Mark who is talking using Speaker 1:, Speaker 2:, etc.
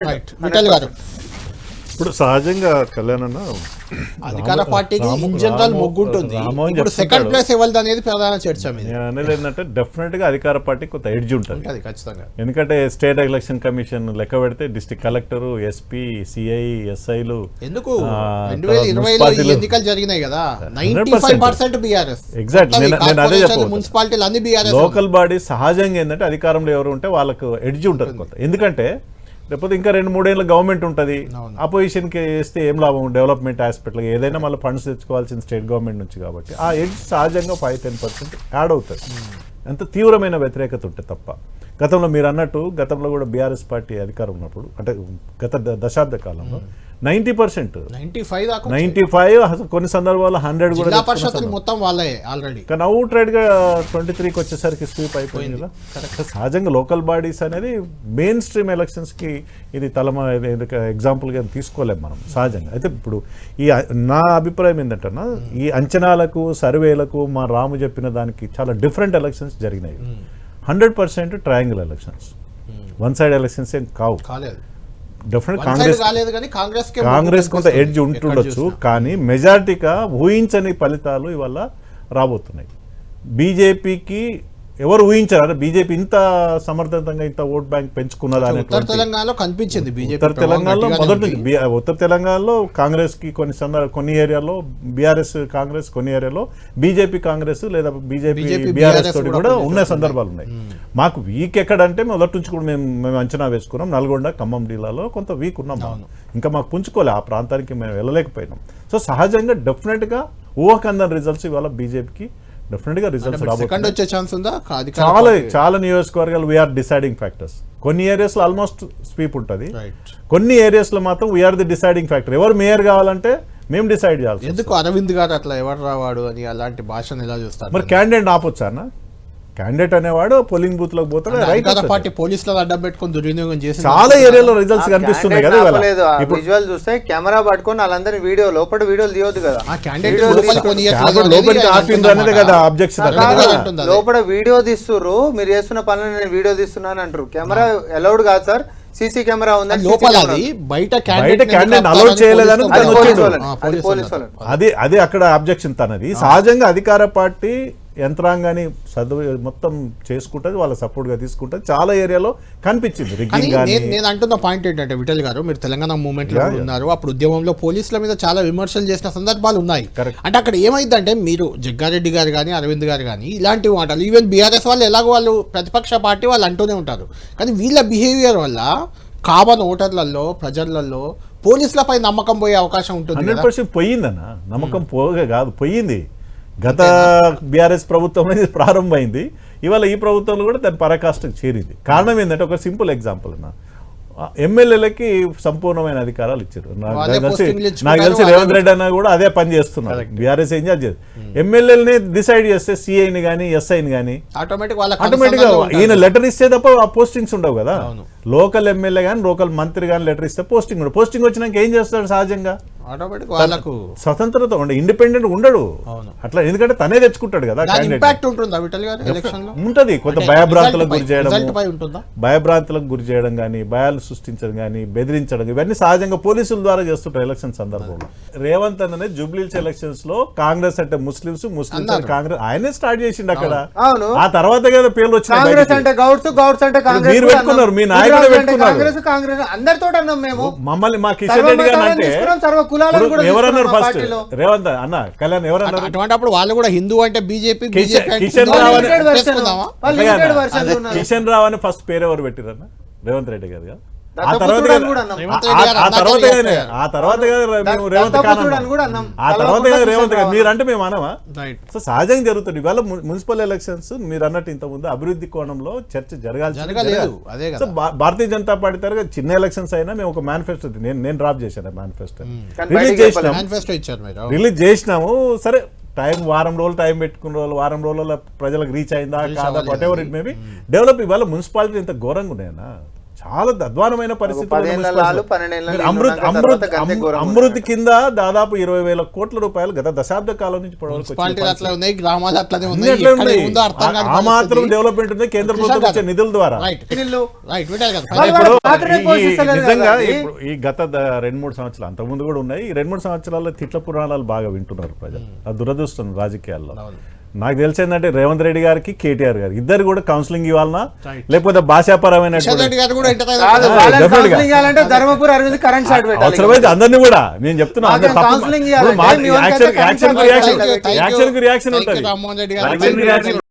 Speaker 1: ఇప్పుడు సహజంగా కళ్యాణ్ అన్న
Speaker 2: అధికార పార్టీకి ఇన్ జనరల్ మొగ్గుంటుంది. ఇప్పుడు సెకండ్ ప్లేస్ ఎవరిది అనేది ప్రధాన చర్చ.
Speaker 1: అనేది ఏంటంటే డెఫినెట్ గా అధికార పార్టీకి కొంత ఎడ్జ్ ఉంటుంది
Speaker 2: ఖచ్చితంగా.
Speaker 1: ఎందుకంటే స్టేట్ ఎలక్షన్ కమిషన్ లెక్క పెడితే డిస్ట్రిక్ట్ కలెక్టర్, ఎస్పీ, సిఐ, ఎస్ఐలు
Speaker 2: ఎందుకు 2020లో ఎన్నికలు జరిగినాయి కదా, 95% బీఆర్ఎస్.
Speaker 1: ఎగ్జాక్ట్ నేను అదే చెప్పాను.
Speaker 2: మున్సిపాలిటీలు అన్ని బీఆర్ఎస్.
Speaker 1: లోకల్ బాడీ సహజంగా ఏంటంటే అధికారంలో ఎవరు ఉంటే వాళ్ళకు ఎడ్జ్ ఉంటుంది కొంత. ఎందుకంటే లేకపోతే ఇంకా 2-3 ఏళ్ళ గవర్నమెంట్ ఉంటుంది, అపోజిషన్కి వేస్తే ఏం లాభం డెవలప్మెంట్ ఆస్పెక్ట్లో ఏదైనా మళ్ళీ ఫండ్స్ తెచ్చుకోవాల్సిన స్టేట్ గవర్నమెంట్ నుంచి. కాబట్టి ఆ ఎడ్జ్ సహజంగా 5-10% యాడ్ అవుతుంది. అంత తీవ్రమైన వ్యతిరేకత ఉంటే తప్ప. గతంలో మీరు అన్నట్టు గతంలో కూడా బీఆర్ఎస్ పార్టీ అధికారం ఉన్నప్పుడు అంటే గత దశాబ్ద కాలంలో 90%, 95 కొన్ని సందర్భాల్లో 100 కూడా
Speaker 2: మొత్తం వాళ్ళే ఆల్రెడీ.
Speaker 1: కానీ అవుట్ రైడ్ గా 23కి వచ్చేసరికి స్వీప్ అయిపోయింది కదా. సహజంగా లోకల్ బాడీస్ అనేది మెయిన్ స్ట్రీమ్ ఎలక్షన్స్ కి ఇది ఎగ్జాంపుల్ గా తీసుకోలేము మనం సహజంగా. అయితే ఇప్పుడు ఈ నా అభిప్రాయం ఏంటంటే ఈ అంచనాలకు సర్వేలకు మా రాము చెప్పిన దానికి చాలా డిఫరెంట్ ఎలక్షన్స్ జరిగినాయి. 100% triangle elections, one side elections ఏం కాలేదు. డెఫినెట్ కాంగ్రెస్ కొంత ఎడ్జ్ ఉంటుండొచ్చు, కానీ మెజారిటీగా ఊహించని ఫలితాలు ఇవాళ రాబోతున్నాయి. బీజేపీకి ఎవరు ఊహించారు బీజేపీ ఇంత సమర్థవంతంగా ఇంత ఓట్ బ్యాంక్ పెంచుకున్నదా అనేది.
Speaker 2: ఉత్తర తెలంగాణలో కనిపించింది.
Speaker 1: ఉత్తర తెలంగాణలో మొదటి ఉత్తర తెలంగాణలో కాంగ్రెస్ కి కొన్ని ఏరియాలో బీఆర్ఎస్ కాంగ్రెస్, కొన్ని ఏరియాలో బీజేపీ కాంగ్రెస్ లేదా బీజేపీ బీఆర్ఎస్ తోటి కూడా ఉన్న సందర్భాలు ఉన్నాయి. మాకు వీక్ ఎక్కడంటే మొదటి నుంచి కూడా మేము అంచనా వేసుకున్నాం. నల్గొండ, ఖమ్మం జిల్లాలో కొంత వీక్ ఉన్నాం. ఇంకా మాకు పుంజుకోలే, ఆ ప్రాంతానికి మేము వెళ్ళలేకపోయినాం. సో సహజంగా డెఫినెట్ గా ఊహకందని రిజల్ట్స్ ఇవాళ బీజేపీకి డెఫినెట్ గా రిజల్ట్స్ రాబోతుంది. చాలా నియోజకవర్గాలు వీఆర్ డిసైడింగ్ ఫ్యాక్టర్స్. కొన్ని ఏరియాస్ లో ఆల్మోస్ట్ స్వీప్ ఉంటుంది, కొన్ని ఏరియాస్ లో మాత్రం వీఆర్ ది డిసైడింగ్ ఫ్యాక్టర్. ఎవరు మేయర్ కావాలంటే మేము డిసైడ్ చేయాలి.
Speaker 2: ఎందుకు అరవింద్ గారు అట్లా ఎవరు రావాడు అని అలాంటి భాషను ఎలా చూస్తారు?
Speaker 1: మరి క్యాండిడేట్ ఆపొచ్చా అన్న? క్యాండిడేట్ అనేవాడు పోలింగ్ బూత్ లోకి పోతాడు.
Speaker 2: అధికార పార్టీ పోలీసులు అడ్డం పెట్టుకుని దుర్వినియోగం చేసి
Speaker 1: చాలా ఏరియాలో రిజల్ట్స్ కనిపిస్తున్నాయి కదా.
Speaker 3: విజువల్ చూస్తే కెమెరా పట్టుకొని వాళ్ళందరి వీడియోలు తీయొద్దు కదా. లోపల వీడియో తీస్తుర్రు, మీరు చేస్తున్న పనులు నేను వీడియో తీస్తున్నాను అంటారు. కెమెరా అలౌడ్ కాదు సార్, సీసీ కెమెరా ఉందని
Speaker 2: బయట
Speaker 1: అలౌడ్ చేయలేదని అది అక్కడ అబ్జెక్షన్ తనది. సహజంగా అధికార పార్టీ యంత్రాంగాన్ని మొత్తం చేసుకుంటుంది, వాళ్ళ సపోర్ట్ గా తీసుకుంటుంది. చాలా ఏరియాలో కనిపించింది.
Speaker 2: నేను అంటున్న పాయింట్ ఏంటంటే విఠల్ గారు, మీరు తెలంగాణ మూవ్మెంట్ లో ఉన్నారు, అప్పుడు ఉద్యమంలో పోలీసుల మీద చాలా విమర్శలు చేసిన సందర్భాలు ఉన్నాయి. అంటే అక్కడ ఏమైందంటే మీరు జగ్గారెడ్డి గారు కానీ అరవింద్ గారు కానీ ఇలాంటి మాటలు, ఈవెన్ బీఆర్ఎస్ వాళ్ళు ఎలాగో వాళ్ళు ప్రతిపక్ష పార్టీ వాళ్ళు అంటూనే ఉంటారు. కానీ వీళ్ళ బిహేవియర్ వల్ల కామన్ ఓటర్లలో ప్రజలలో పోలీసులపై నమ్మకం పోయే అవకాశం ఉంటుంది.
Speaker 1: 100% పోయిందన్న. నమ్మకం పోగా కాదు, పోయింది. గత బీఆర్ఎస్ ప్రభుత్వంలో ఇది ప్రారంభమైంది, ఇవాళ ఈ ప్రభుత్వంలో కూడా దాని పరాకాష్ఠకు చేరింది. కారణం ఏంటంటే ఒక సింపుల్ ఎగ్జాంపుల్ అన్న, ఎమ్మెల్యేలకి సంపూర్ణమైన అధికారాలు ఇచ్చారు. నాకు తెలిసి రేవంత్ రెడ్డి అన్న కూడా అదే పని చేస్తున్నారు. బీఆర్ఎస్ ఏం చేయాలి, ఎమ్మెల్యేలని డిసైడ్ చేస్తే సిఐని కానీ ఎస్ఐని కానీ ఆటోమేటిక్ గా ఈయన లెటర్ ఇస్తే తప్ప ఆ పోస్టింగ్స్ ఉండవు కదా. లోకల్ ఎమ్మెల్యే కానీ లోకల్ మంత్రి కానీ లెటర్ ఇస్తే పోస్టింగ్ ఉండదు. పోస్టింగ్ వచ్చినాక ఏం చేస్తాడు సహజంగా, స్వతంత్రత ఉండే, ఇండిపెండెంట్ ఉండడు అట్లా. ఎందుకంటే తనే తెచ్చుకుంటాడు కదా. ఉంటది కొంత భయభ్రాంతులకు గురి చేయడం కానీ, భయాలు సృష్టించడం కానీ, బెదిరించడం, ఇవన్నీ సహజంగా పోలీసుల ద్వారా చేస్తుంటారు ఎలక్షన్ సందర్భంలో. రేవంత్ అన్ననే జూబ్లీహిల్స్ ఎలక్షన్స్ లో కాంగ్రెస్ అంటే ముస్లింస్ కాంగ్రెస్ ఆయనే స్టార్ట్ చేసిండు అక్కడ. ఆ తర్వాత కదా పేర్లు వచ్చినాయి. మీరు పెట్టుకున్నారు, మీ నాయకుడు పెట్టుకున్నారు. మమ్మల్ని మా కిషన్ రెడ్డి గారు అంటే ఎవరన్నారు ఫస్ట్? రేవంత్ అన్న, కళ్యాణ్ ఎవరన్నారు?
Speaker 2: అటువంటిప్పుడు వాళ్ళు కూడా హిందూ అంటే బీజేపీ,
Speaker 1: కిషన్ రావు అని ఫస్ట్ పేరు ఎవరు పెట్టిరన్న? రేవంత్ రెడ్డి గారు. ఆ తర్వాత రేవంత్ గారు మీరంటే మేము అనవా? సో సహజంగా జరుగుతుంది. ఇవాళ మున్సిపల్ ఎలక్షన్స్ మీరు అన్నట్టు ఇంత ముందు అభివృద్ధి కోణంలో చర్చ జరగాల్సింది. సో భారతీయ జనతా పార్టీ తరగతి చిన్న ఎలక్షన్స్ అయినా మేము ఒక మేనిఫెస్టో నేను డ్రాప్ చేశాను. మేనిఫెస్టో రిలీజ్ చేసినాము. సరే వారం రోజులు టైం పెట్టుకున్న రోజులు, వారం రోజుల ప్రజలకు రీచ్ అయిందా కాదా, what ever it maybe develop. ఇవాళ మున్సిపాలిటీ ఇంత ఘోరంగా ఉన్నాయన్నా, చాలా అధ్వానమైన
Speaker 3: పదేళ్ల లాలు, 12 ఏళ్ల నీళ్లు
Speaker 1: అమృత్
Speaker 3: ఉన్నాక
Speaker 1: అమృత్
Speaker 3: తర్వాత గంతే ఘోరంగా
Speaker 1: అమృత్ కింద దాదాపు 20,000 కోట్ల రూపాయలు గత దశాబ్ద కాలం నుంచి
Speaker 2: మున్సిపాలిటీలు అట్లా ఉన్నాయి, గ్రామాలు అట్లనే
Speaker 1: అన్ని
Speaker 2: ఉన్నాయి,
Speaker 1: అట్లే
Speaker 2: ఎక్కడ
Speaker 1: ఉన్నాయి.
Speaker 2: ఏముందో అర్థం కాని
Speaker 1: ఆ మాత్రం
Speaker 2: పరిస్థితి.
Speaker 1: డెవలప్మెంట్ ఉంది కేంద్ర ప్రభుత్వం వచ్చే నిధుల ద్వారా.
Speaker 2: రైట్
Speaker 3: నీళ్లు.
Speaker 2: రైట్ విఠల్ గారు
Speaker 3: వాళ్ళు
Speaker 1: ఇప్పుడు
Speaker 3: పాత్రనే పోషిస్తలేదు
Speaker 1: నిజంగా
Speaker 3: కదండి.
Speaker 1: ఇప్పుడు ఈ గత 2-3 సంవత్సరాలు అంతకుముందు కూడా ఉన్నాయి. ఈ 2-3 సంవత్సరాల్లో తిట్ల పురాణాలు బాగా వింటున్నారు ప్రజలు. అది దురదృష్టం రాజకీయాల్లో. నాకు తెలిసిందంటే రేవంత్ రెడ్డి గారికి కేటీఆర్ గారికి ఇద్దరు కూడా కౌన్సిలింగ్ ఇవ్వాలన్నా లేకపోతే భాషాపరమైన
Speaker 2: కిషన్ రెడ్డి గారు కూడా entertain
Speaker 3: కాదు,
Speaker 2: అవుతారు.
Speaker 3: వాళ్ళని
Speaker 1: definitely గా.
Speaker 3: కౌన్సిలింగ్ చేయాలంటే ధర్మపురి అరవింద్ కరెంట్ షాట్ పెట్టాలి.
Speaker 1: అవసరమైతే అందరినీ కూడా నేను చెప్తున్నా
Speaker 3: మాకేం
Speaker 1: అందరు తప్పు-
Speaker 3: counselling
Speaker 1: ఇప్పుడు
Speaker 3: ఇవ్వాలంటే మీ వాళ్ళకైతే
Speaker 1: యాక్షన్ కు రియాక్షన్
Speaker 2: Thank you,
Speaker 1: యాక్షన్ కు రియాక్షన్
Speaker 2: thank you,
Speaker 1: ఉంటుంది.
Speaker 2: రామ్మోహన్ రెడ్డి గారు.
Speaker 1: యాక్షన్ కు రియాక్షన్